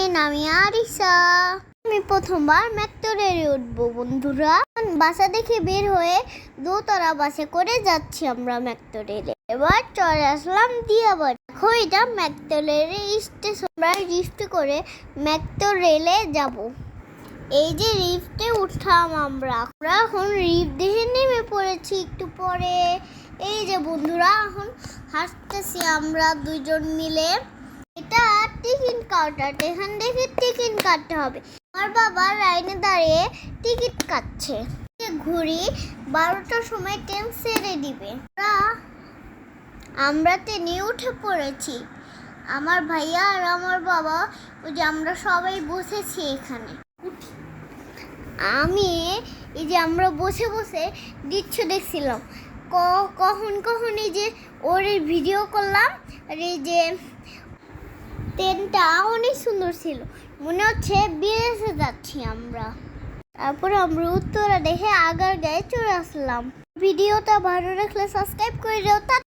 আছেন? আমি আরিসা। আমি প্রথমবার মেট্রো রেলে উঠবো বন্ধুরা। বাসা দেখে বের হয়ে দোতলা বাসে করে যাচ্ছি আমরা মেট্রো রেলে। এবার চলে আসলাম দিয়াবাড়ি। দেখো এটা মেট্রো রেলের স্টেশন। আমরা লিফট করে মেট্রো রেলে যাব। এই যে লিফটে উঠলাম আমরা এখন লিফট দেখে নেমে পড়েছি একটু পরে। এই যে বন্ধুরা এখন হাসতেছি আমরা দুজন মিলে। এটা টিকিট কাউন্টার, এখান থেকে টিকিট কাটতে হবে। আমার বাবা লাইনে দাঁড়িয়ে টিকিট কাটছে। ঘুরি 12টার সময় ট্রেন ছেড়ে দিবে। আমরা ট্রেনে উঠে পড়েছি, আমার ভাইয়া আর আমার বাবা। ওই যে আমরা সবাই বসেছি এখানে। আমি এই যে আমরা বসে বসে দৃশ্য দেখছিলাম। কখন এই যে ওর ভিডিও করলাম। আর এই যে ট্রেনটা অনেক সুন্দর ছিল, মনে হচ্ছে বিদেশে যাচ্ছি আমরা। তারপরে আমরা উত্তরা দেখে আগার গায়ে চলে আসলাম। ভিডিওটা ভালো লাগলে সাবস্ক্রাইব করে দাও।